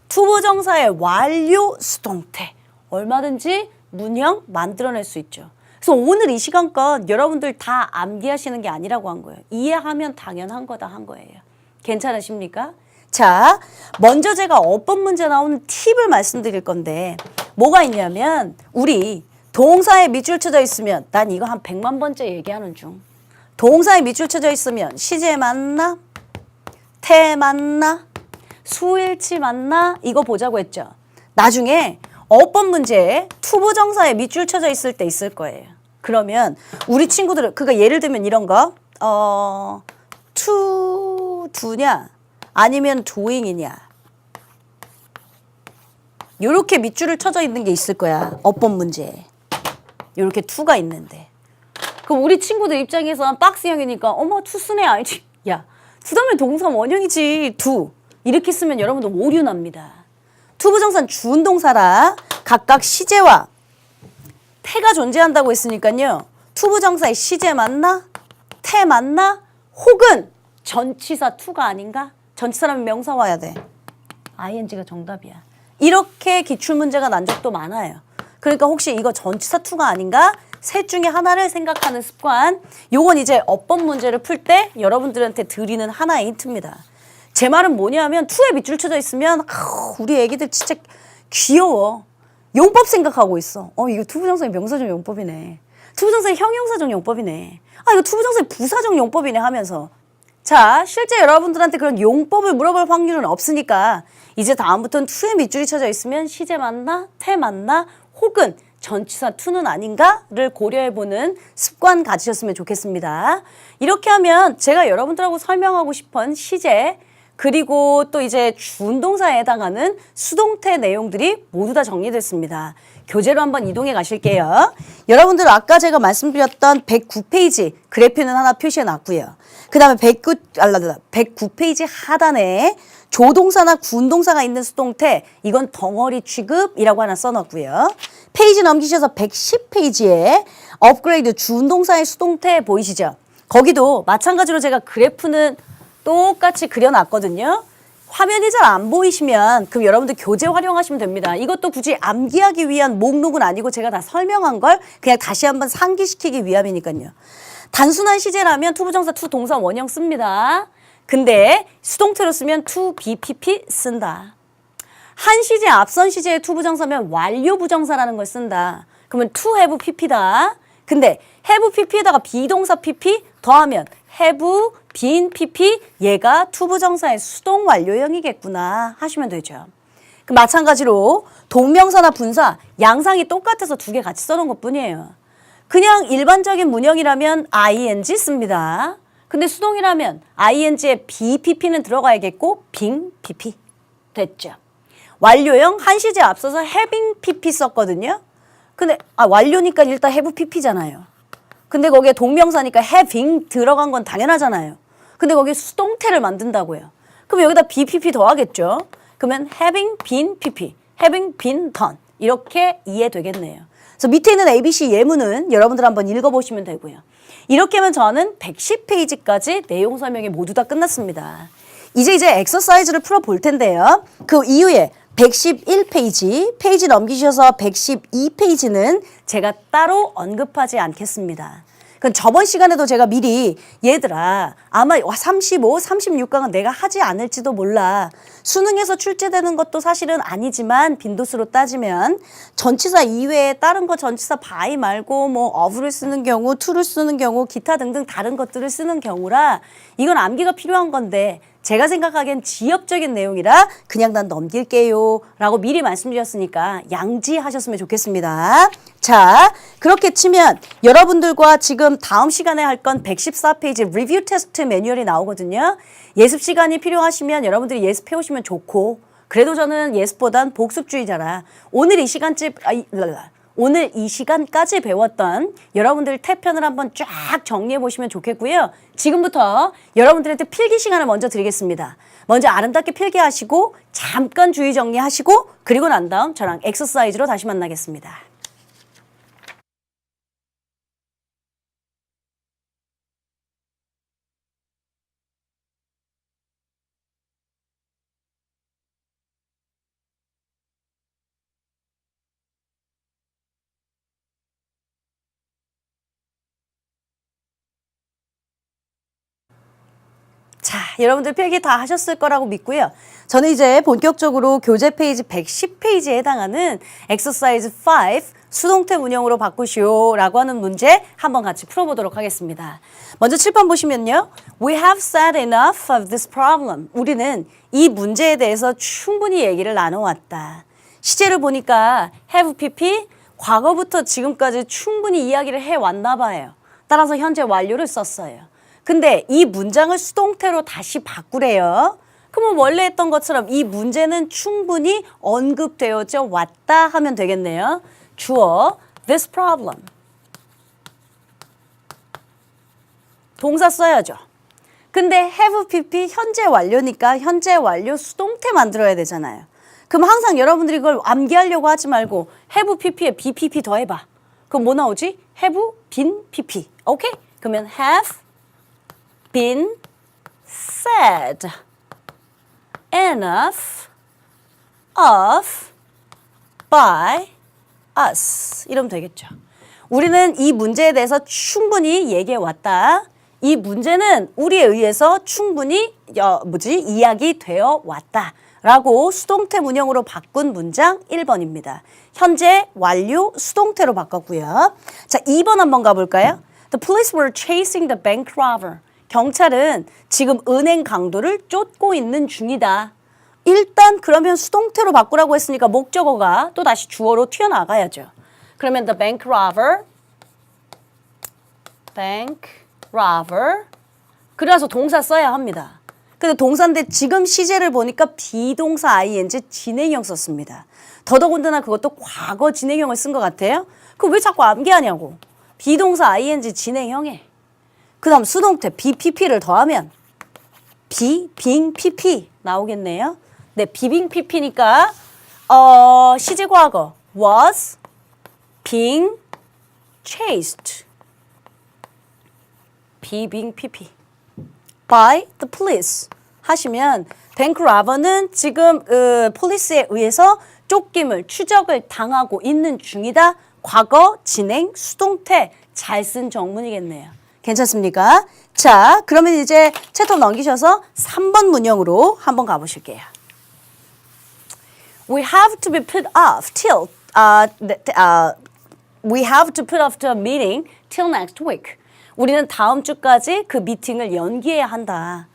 투부정사의 완료 수동태. 얼마든지 문형 만들어낼 수 있죠. 그래서 오늘 이 시간껏 여러분들 다 암기하시는 게 아니라고 한 거예요. 이해하면 당연한 거다 한 거예요. 괜찮으십니까? 자, 먼저 제가 어법 문제 나오는 팁을 말씀드릴 건데 뭐가 있냐면 우리 동사에 밑줄 쳐져 있으면 난 이거 한 100만 번째 얘기하는 중. 동사에 밑줄 쳐져 있으면 시제 맞나? 태 맞나? 수일치 맞나? 이거 보자고 했죠. 나중에 어법 문제에 투부정사에 밑줄 쳐져 있을 때 있을 거예요. 그러면 우리 친구들은 그러니까 예를 들면 이런 거 to do냐 아니면 doing이냐 요렇게 밑줄을 쳐져 있는 게 있을 거야. 어법 문제에. 이렇게 투가 있는데. 그럼 우리 친구들 입장에서 박스형이니까 어머 투쓰네 알지? 야 투다면 동사 원형이지 투. 이렇게 쓰면 여러분들 오류 납니다. 투부정사는 주운동사라 각각 시제와 태가 존재한다고 했으니까요. 투부정사의 시제 맞나? 태 맞나? 혹은 전치사 투가 아닌가? 전치사라면 명사 와야 돼. ing가 정답이야. 이렇게 기출문제가 난 적도 많아요. 그러니까 혹시 이거 전치사 투가 아닌가? 셋 중에 하나를 생각하는 습관. 요건 이제 어법 문제를 풀 때 여러분들한테 드리는 하나의 힌트입니다. 제 말은 뭐냐면 투에 밑줄 쳐져 있으면 우리 애기들 진짜 귀여워. 용법 생각하고 있어. 이거 투부정사의 명사적 용법이네. 투부정사의 형용사적 용법이네. 이거 투부정사의 부사적 용법이네 하면서. 자, 실제 여러분들한테 그런 용법을 물어볼 확률은 없으니까 이제 다음부터는 투에 밑줄이 쳐져 있으면 시제 맞나? 태 맞나? 혹은 전치사 투는 아닌가를 고려해보는 습관 가지셨으면 좋겠습니다. 이렇게 하면 제가 여러분들하고 설명하고 싶은 시제 그리고 또 이제 준동사에 해당하는 수동태 내용들이 모두 다 정리됐습니다. 교재로 한번 이동해 가실게요. 여러분들 아까 제가 말씀드렸던 109페이지 그래프는 하나 표시해 놨고요. 그 다음에 109페이지 하단에 조동사나 군동사가 있는 수동태 이건 덩어리 취급이라고 하나 써놨고요. 페이지 넘기셔서 110페이지에 업그레이드 준동사의 수동태 보이시죠? 거기도 마찬가지로 제가 그래프는 똑같이 그려놨거든요. 화면이 잘 안 보이시면 그럼 여러분들 교재 활용하시면 됩니다. 이것도 굳이 암기하기 위한 목록은 아니고 제가 다 설명한 걸 그냥 다시 한번 상기시키기 위함이니까요. 단순한 시제라면 투부정사 투 동사 원형 씁니다. 근데 수동태로 쓰면 to be pp 쓴다. 한 시제 앞선 시제의 투부정사면 완료 부정사라는 걸 쓴다. 그러면 to have pp다. 근데 have pp에다가 비동사 pp 더하면 have been pp 얘가 투부정사의 수동 완료형이겠구나 하시면 되죠. 그 마찬가지로 동명사나 분사 양상이 똑같아서 두 개 같이 써놓은 것뿐이에요. 그냥 일반적인 문형이라면 ing 씁니다. 근데 수동이라면 ing에 be pp는 들어가야겠고 being pp 됐죠. 완료형 한 시제 앞서서 having pp 썼거든요. 근데 완료니까 일단 have pp잖아요. 근데 거기에 동명사니까 having 들어간 건 당연하잖아요. 근데 거기에 수동태를 만든다고요. 그럼 여기다 be pp 더하겠죠. 그러면 having been pp, having been done 이렇게 이해되겠네요. 그래서 밑에 있는 ABC 예문은 여러분들 한번 읽어보시면 되고요. 이렇게 하면 저는 110페이지까지 내용 설명이 모두 다 끝났습니다. 이제 엑서사이즈를 풀어볼 텐데요. 그 이후에 111페이지, 페이지 넘기셔서 112페이지는 제가 따로 언급하지 않겠습니다. 그럼 저번 시간에도 제가 미리 얘들아 아마 35, 36강은 내가 하지 않을지도 몰라. 수능에서 출제되는 것도 사실은 아니지만 빈도수로 따지면 전치사 이외에 다른 거 전치사 by 말고 뭐 of를 쓰는 경우, to를 쓰는 경우, 기타 등등 다른 것들을 쓰는 경우라 이건 암기가 필요한 건데 제가 생각하기엔 지엽적인 내용이라 그냥 난 넘길게요 라고 미리 말씀드렸으니까 양지하셨으면 좋겠습니다. 자, 그렇게 치면 여러분들과 지금 다음 시간에 할 건 114페이지 리뷰 테스트 매뉴얼이 나오거든요. 예습 시간이 필요하시면 여러분들이 예습해 오시면 좋고 그래도 저는 예습보단 복습주의자라 오늘 이 시간까지 배웠던 여러분들 태편을 한번 쫙 정리해 보시면 좋겠고요. 지금부터 여러분들한테 필기 시간을 먼저 드리겠습니다. 먼저 아름답게 필기하시고 잠깐 주의 정리하시고 그리고 난 다음 저랑 엑서사이즈로 다시 만나겠습니다. 자, 여러분들 필기 다 하셨을 거라고 믿고요. 저는 이제 본격적으로 교재 페이지 110페이지에 해당하는 exercise 5 수동태 문형으로 바꾸시오 라고 하는 문제 한번 같이 풀어보도록 하겠습니다. 먼저 칠판 보시면요. We have said enough of this problem. 우리는 이 문제에 대해서 충분히 얘기를 나눠왔다. 시제를 보니까 have pp 과거부터 지금까지 충분히 이야기를 해왔나 봐요. 따라서 현재 완료를 썼어요. 근데 이 문장을 수동태로 다시 바꾸래요. 그러면 원래 했던 것처럼 이 문제는 충분히 언급되어져 왔다 하면 되겠네요. 주어 this problem. 동사 써야죠. 근데 have pp 현재 완료니까 현재 완료 수동태 만들어야 되잖아요. 그럼 항상 여러분들이 이걸 암기하려고 하지 말고 have pp에 bpp 더해봐. 그럼 뭐 나오지? have been pp. 오케이? 그러면 have been said enough of by us. 이러면 되겠죠. 우리는 이 문제에 대해서 충분히 얘기해 왔다. 이 문제는 우리에 의해서 충분히 이야기되어 왔다. 라고 수동태 문형으로 바꾼 문장 1번입니다. 현재 완료 수동태로 바꿨고요. 자, 2번 한번 가볼까요? The police were chasing the bank robber. 경찰은 지금 은행 강도를 쫓고 있는 중이다. 일단 그러면 수동태로 바꾸라고 했으니까 목적어가 또 다시 주어로 튀어나가야죠. 그러면 the bank robber. 그래서 동사 써야 합니다. 근데 동사인데 지금 시제를 보니까 비동사 ing 진행형 썼습니다. 더더군다나 그것도 과거 진행형을 쓴 것 같아요. 그럼 왜 자꾸 암기하냐고. 비동사 ing 진행형에 그 다음 수동태 BPP를 더하면 being PP 나오겠네요. 네, being PP니까 시제 과거 was being chased. being PP. by the police 하시면 뱅크 라버는 지금 폴리스에 의해서 쫓김을 추적을 당하고 있는 중이다. 과거 진행 수동태 잘 쓴 정문이겠네요. 괜찮습니까? 자, 그러면 이제 챕터 넘기셔서 3번 문형으로 한번 가보실게요. We have to be put off till we have to put off the meeting till next week. 우리는 다음 주까지 그 미팅을 연기해야 한다.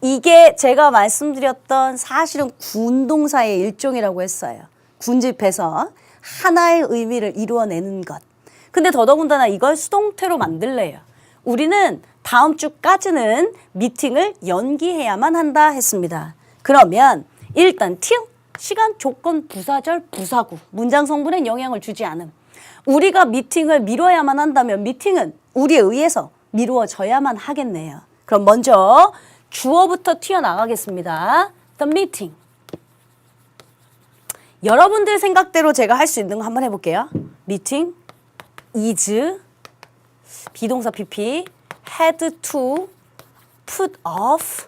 이게 제가 말씀드렸던 사실은 군동사의 일종이라고 했어요. 군집해서 하나의 의미를 이루어내는 것. 근데 더더군다나 이걸 수동태로 만들래요. 우리는 다음 주까지는 미팅을 연기해야만 한다 했습니다. 그러면 일단 till 시간, 조건, 부사절, 부사구 문장 성분에 영향을 주지 않음. 우리가 미팅을 미뤄야만 한다면 미팅은 우리에 의해서 미루어져야만 하겠네요. 그럼 먼저 주어부터 튀어나가겠습니다. The meeting. 여러분들 생각대로 제가 할 수 있는 거 한번 해볼게요. meeting is 비동사 PP had to put off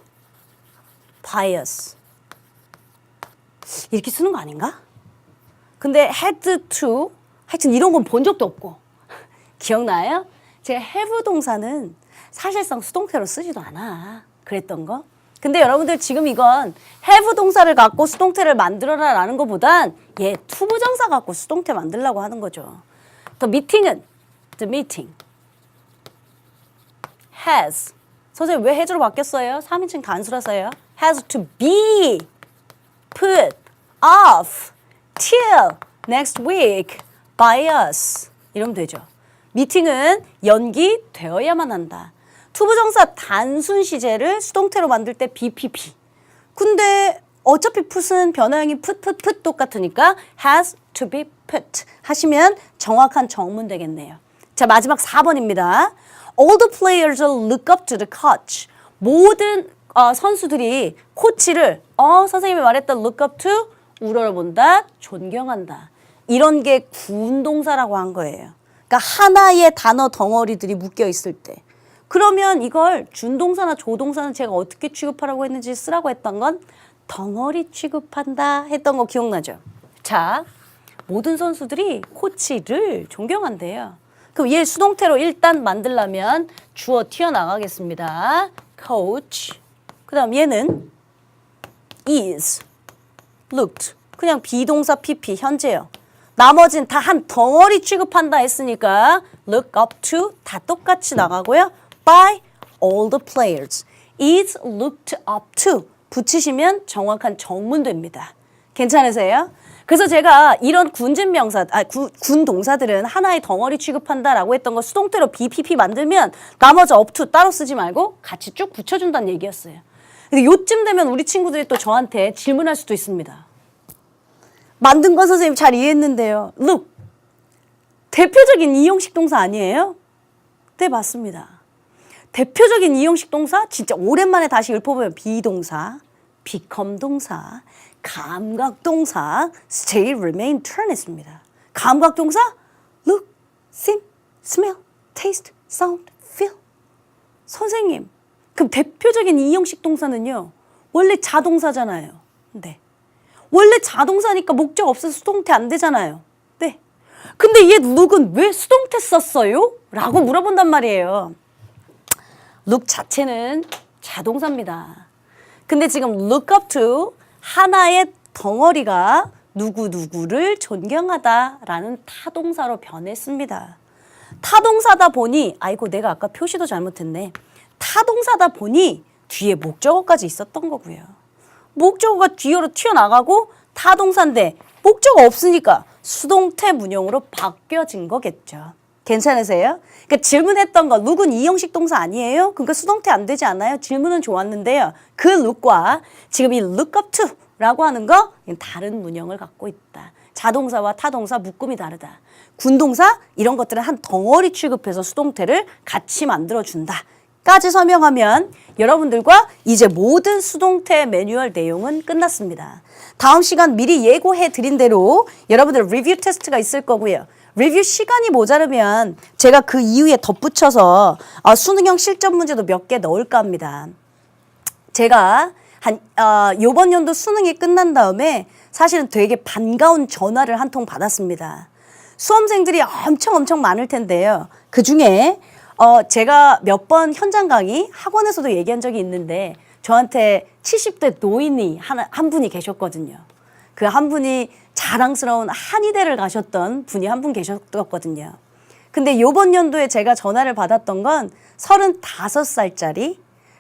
by us. 이렇게 쓰는 거 아닌가? 근데 had to 하여튼 이런 건 본 적도 없고 기억나요? 제가 have 동사는 사실상 수동태로 쓰지도 않아. 그랬던 거. 근데 여러분들 지금 이건 have 동사를 갖고 수동태를 만들어라 라는 것보단 투부정사 갖고 수동태 만들려고 하는 거죠. The meeting has 선생님 왜 has로 바뀌었어요? 3인칭 단수라서요. has to be put off till next week by us. 이러면 되죠. 미팅은 연기되어야만 한다. 투부정사 단순 시제를 수동태로 만들 때 BPP. 근데 어차피 put은 변화형이 put 똑같으니까 has to be put 하시면 정확한 정문 되겠네요. 자, 마지막 4번입니다. All the players look up to the coach. 모든 선수들이 코치를 선생님이 말했던 look up to 우러러본다, 존경한다. 이런 게 군동사라고 한 거예요. 그러니까 하나의 단어 덩어리들이 묶여 있을 때. 그러면 이걸 준동사나 조동사는 제가 어떻게 취급하라고 했는지 쓰라고 했던 건 덩어리 취급한다 했던 거 기억나죠? 자, 모든 선수들이 코치를 존경한대요. 그럼 얘 수동태로 일단 만들려면 주어 튀어나가겠습니다. coach. 그 다음 얘는 is, looked. 그냥 비동사 PP 현재요. 나머지는 다 한 덩어리 취급한다 했으니까 look up to 다 똑같이 나가고요. by all the players. is looked up to 붙이시면 정확한 정문 됩니다. 괜찮으세요? 그래서 제가 이런 군진명사, 군 동사들은 하나의 덩어리 취급한다라고 했던 거 수동태로 BPP 만들면 나머지 up to 따로 쓰지 말고 같이 쭉 붙여준다는 얘기였어요. 근데 요쯤 되면 우리 친구들이 또 저한테 질문할 수도 있습니다. 만든 건 선생님 잘 이해했는데요. look, 대표적인 이용식 동사 아니에요? 네, 맞습니다. 대표적인 이형식 동사 진짜 오랜만에 다시 읊어보면 비동사, become 동사, 감각 동사, stay, remain, turn 했습니다. 감각 동사 look, see, smell, taste, sound, feel. 선생님, 그럼 대표적인 이형식 동사는요. 원래 자동사잖아요. 네. 원래 자동사니까 목적 없어서 수동태 안 되잖아요. 네. 근데 얘 look은 왜 수동태 썼어요? 라고 물어본단 말이에요. look 자체는 자동사입니다. 근데 지금 look up to 하나의 덩어리가 누구누구를 존경하다라는 타동사로 변했습니다. 타동사다 보니 아이고 내가 아까 표시도 잘못했네. 타동사다 보니 뒤에 목적어까지 있었던 거고요. 목적어가 뒤로 튀어나가고 타동사인데 목적어 없으니까 수동태 문형으로 바뀌어진 거겠죠. 괜찮으세요? 그러니까 질문했던 거 룩은 이형식 동사 아니에요? 그러니까 수동태 안 되지 않아요? 질문은 좋았는데요. 그 룩과 지금 이 look up to 라고 하는 거 다른 문형을 갖고 있다. 자동사와 타동사 묶음이 다르다. 군동사 이런 것들은 한 덩어리 취급해서 수동태를 같이 만들어준다. 까지 설명하면 여러분들과 이제 모든 수동태 매뉴얼 내용은 끝났습니다. 다음 시간 미리 예고해 드린 대로 여러분들 리뷰 테스트가 있을 거고요. 리뷰 시간이 모자르면 제가 그 이후에 덧붙여서 수능형 실전 문제도 몇 개 넣을까 합니다. 제가 요번 연도 수능이 끝난 다음에 사실은 되게 반가운 전화를 한 통 받았습니다. 수험생들이 엄청 많을 텐데요. 그중에 제가 몇 번 현장 강의 학원에서도 얘기한 적이 있는데 저한테 70대 노인이 한 분이 계셨거든요. 그 한 분이 자랑스러운 한의대를 가셨던 분이 한 분 계셨거든요. 근데 요번 연도에 제가 전화를 받았던 건 35살짜리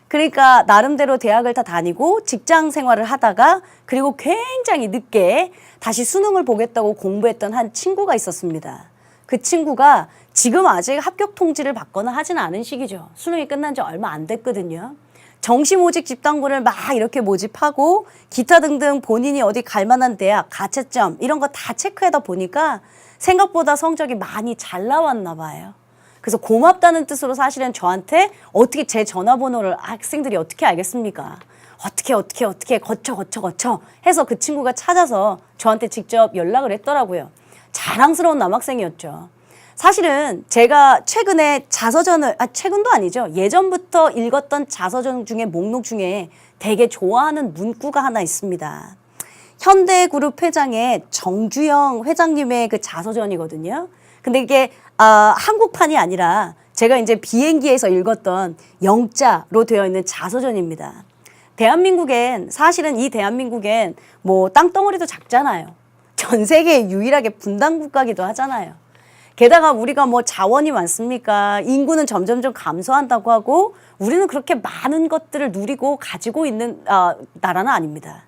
그러니까 나름대로 대학을 다 다니고 직장 생활을 하다가 그리고 굉장히 늦게 다시 수능을 보겠다고 공부했던 한 친구가 있었습니다. 그 친구가 지금 아직 합격 통지를 받거나 하지는 않은 시기죠. 수능이 끝난 지 얼마 안 됐거든요. 정시모집 집단고를 막 이렇게 모집하고 기타 등등 본인이 어디 갈 만한 대학, 가채점 이런 거 다 체크하다 보니까 생각보다 성적이 많이 잘 나왔나 봐요. 그래서 고맙다는 뜻으로 사실은 저한테 어떻게 제 전화번호를 학생들이 어떻게 알겠습니까? 어떻게 거쳐 해서 그 친구가 찾아서 저한테 직접 연락을 했더라고요. 자랑스러운 남학생이었죠. 사실은 제가 최근에 자서전을 최근도 아니죠. 예전부터 읽었던 자서전 중에 목록 중에 되게 좋아하는 문구가 하나 있습니다. 현대그룹 회장의 정주영 회장님의 그 자서전이거든요. 근데 이게 한국판이 아니라 제가 이제 비행기에서 읽었던 영자로 되어 있는 자서전입니다. 대한민국엔 사실은 이 대한민국엔 뭐 땅덩어리도 작잖아요. 전 세계 유일하게 분단 국가기도 하잖아요. 게다가 우리가 뭐 자원이 많습니까? 인구는 점점점 감소한다고 하고 우리는 그렇게 많은 것들을 누리고 가지고 있는 나라는 아닙니다.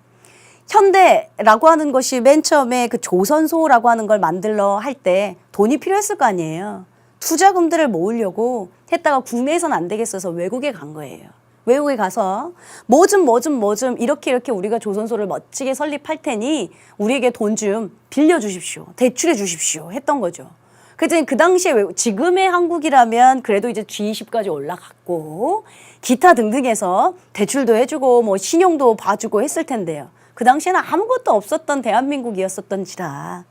현대라고 하는 것이 맨 처음에 그 조선소라고 하는 걸 만들러 할 때 돈이 필요했을 거 아니에요. 투자금들을 모으려고 했다가 국내에서는 안 되겠어서 외국에 간 거예요. 외국에 가서 뭐 좀 이렇게 우리가 조선소를 멋지게 설립할 테니 우리에게 돈 좀 빌려주십시오. 대출해 주십시오. 했던 거죠. 그랬더니 그 당시에 지금의 한국이라면 그래도 이제 G20까지 올라갔고 기타 등등해서 대출도 해주고 뭐 신용도 봐주고 했을 텐데요. 그 당시에는 아무것도 없었던 대한민국이었었던지라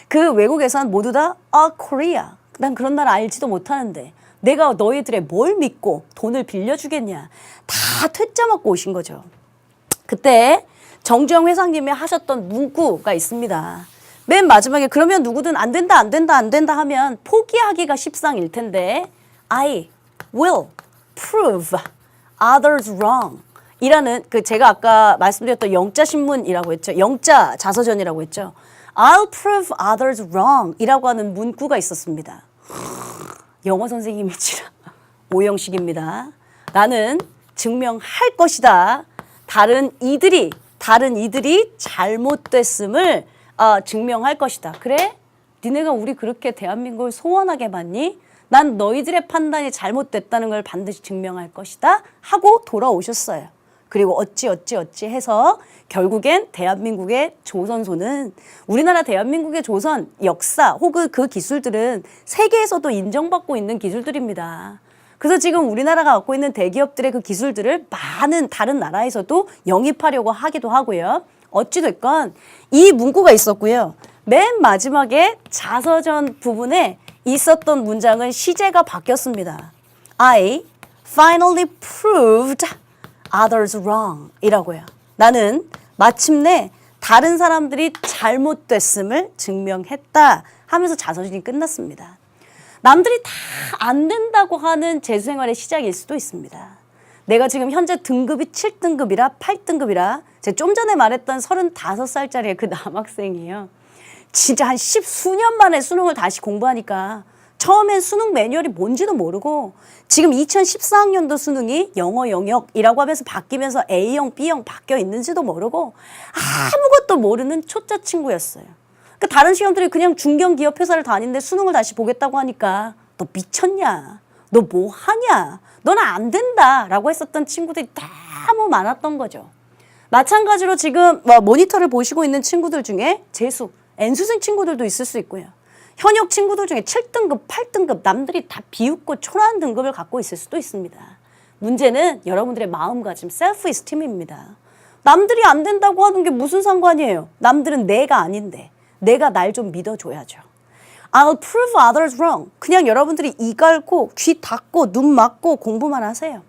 그 외국에서는 모두 다 코리아 난 그런 나라 알지도 못하는데 내가 너희들의 뭘 믿고 돈을 빌려주겠냐 다 퇴짜 맞고 오신 거죠. 그때 정주영 회장님이 하셨던 문구가 있습니다. 맨 마지막에 그러면 누구든 안 된다 하면 포기하기가 십상일 텐데 I will prove others wrong 이라는 그 제가 아까 말씀드렸던 영자신문이라고 했죠. 영자 자서전이라고 했죠. I'll prove others wrong 이라고 하는 문구가 있었습니다. 영어 선생님이지라 오형식입니다. 나는 증명할 것이다. 다른 이들이 잘못됐음을 증명할 것이다. 그래? 니네가 우리 그렇게 대한민국을 소원하게 봤니? 난 너희들의 판단이 잘못됐다는 걸 반드시 증명할 것이다. 하고 돌아오셨어요. 그리고 어찌 해서 결국엔 대한민국의 조선소는 우리나라 대한민국의 조선 역사 혹은 그 기술들은 세계에서도 인정받고 있는 기술들입니다. 그래서 지금 우리나라가 갖고 있는 대기업들의 그 기술들을 많은 다른 나라에서도 영입하려고 하기도 하고요. 어찌됐건 이 문구가 있었고요. 맨 마지막에 자서전 부분에 있었던 문장은 시제가 바뀌었습니다. I finally proved others wrong 이라고요. 나는 마침내 다른 사람들이 잘못됐음을 증명했다 하면서 자서전이 끝났습니다. 남들이 다 안 된다고 하는 재수생활의 시작일 수도 있습니다. 내가 지금 현재 등급이 7등급이라 8등급이라 제가 좀 전에 말했던 35살짜리의 그 남학생이에요. 진짜 한 10수년 만에 수능을 다시 공부하니까 처음엔 수능 매뉴얼이 뭔지도 모르고 지금 2014학년도 수능이 영어 영역이라고 하면서 바뀌면서 A형, B형 바뀌어 있는지도 모르고 아무것도 모르는 초짜 친구였어요. 그러니까 다른 시험들이 그냥 중견기업 회사를 다니는데 수능을 다시 보겠다고 하니까 너 미쳤냐? 너 뭐 하냐? 너는 안 된다 라고 했었던 친구들이 너무 많았던 거죠. 마찬가지로 지금 모니터를 보시고 있는 친구들 중에 재수, N수생 친구들도 있을 수 있고요. 현역 친구들 중에 7등급, 8등급 남들이 다 비웃고 초라한 등급을 갖고 있을 수도 있습니다. 문제는 여러분들의 마음가짐, 셀프 이스팀입니다. 남들이 안 된다고 하는 게 무슨 상관이에요? 남들은 내가 아닌데 내가 날 좀 믿어줘야죠. I'll prove others wrong. 그냥 여러분들이 이 갈고 귀 닫고 눈 막고 공부만 하세요.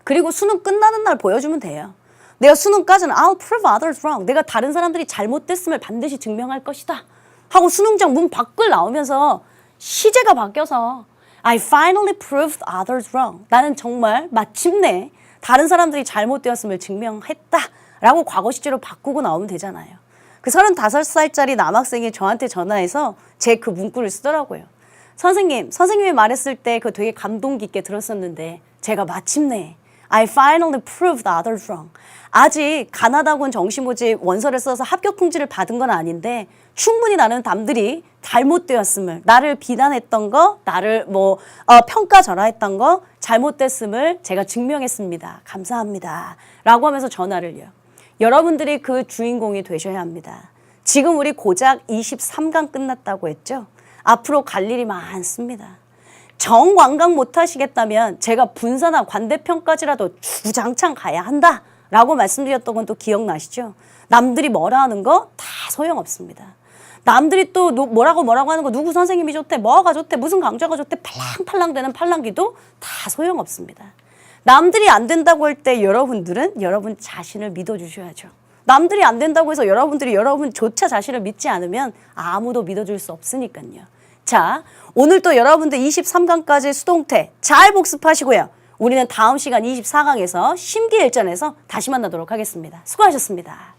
그리고 수능 끝나는 날 보여주면 돼요. 내가 수능까지는 I'll prove others wrong. 내가 다른 사람들이 잘못됐음을 반드시 증명할 것이다. 하고 수능장 문 밖을 나오면서 시제가 바뀌어서 I finally proved others wrong. 나는 정말 마침내 다른 사람들이 잘못되었음을 증명했다. 라고 과거 시제로 바꾸고 나오면 되잖아요. 그 35살짜리 남학생이 저한테 전화해서 제 그 문구를 쓰더라고요. 선생님이 말했을 때 그 되게 감동 깊게 들었었는데 제가 마침내 I finally proved others wrong. 아직 가나다군 정시모집 원서를 써서 합격 통지를 받은 건 아닌데 충분히 나는 남들이 잘못되었음을, 나를 비난했던 거, 나를 평가절하했던 거 잘못됐음을 제가 증명했습니다. 감사합니다. 라고 하면서 전화를요. 여러분들이 그 주인공이 되셔야 합니다. 지금 우리 고작 23강 끝났다고 했죠? 앞으로 갈 일이 많습니다. 정관광 못하시겠다면 제가 분사나 관대평까지라도 주장창 가야 한다라고 말씀드렸던 건 또 기억나시죠? 남들이 뭐라 하는 거 다 소용없습니다. 남들이 또 뭐라고 하는 거 누구 선생님이 좋대, 뭐가 좋대, 무슨 강좌가 좋대 팔랑팔랑 되는 팔랑귀도 다 소용없습니다. 남들이 안 된다고 할 때 여러분들은 여러분 자신을 믿어주셔야죠. 남들이 안 된다고 해서 여러분들이 여러분조차 자신을 믿지 않으면 아무도 믿어줄 수 없으니까요. 자, 오늘 또 여러분들 23강까지 수동태 잘 복습하시고요. 우리는 다음 시간 24강에서 심기일전에서 다시 만나도록 하겠습니다. 수고하셨습니다.